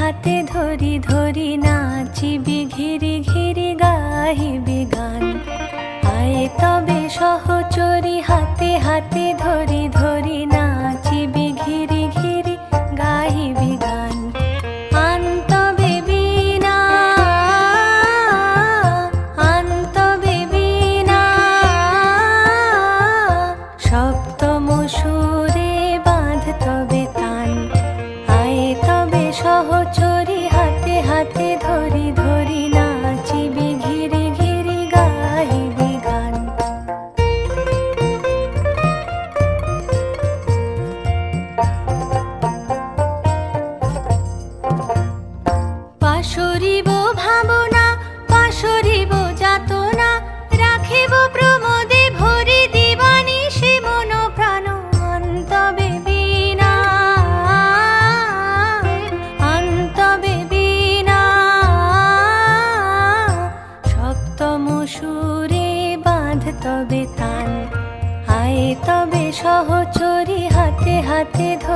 হাতে ধরি ধরি নাচিবি ঘিরি ঘিরি গাহিবি গান। আয় তবে সহচরি হাতে হাতে ধরি ধরি নাচিবি ঘিরি ঘিরি গাহিবি গান। আন তবে বীণা আন তবে বীণা সপ্তম সুরে বাঁধ তবে তান। আয় তবে সহচরি হাতে হাতে ধরি ধরি নাচিবি ঘিরি ঘিরি গাহিবি গান। পাশরিব ভাবনা পাশরিব যাতনা রাখিব প্রমোদে ভরি দিবানিশি মন প্রাণ। আন তবে বীণা আন তবে বীণা সপ্তম সুরে বাঁধ তবে তান। আয় তবে সহচরি হাতে হাতে ধরি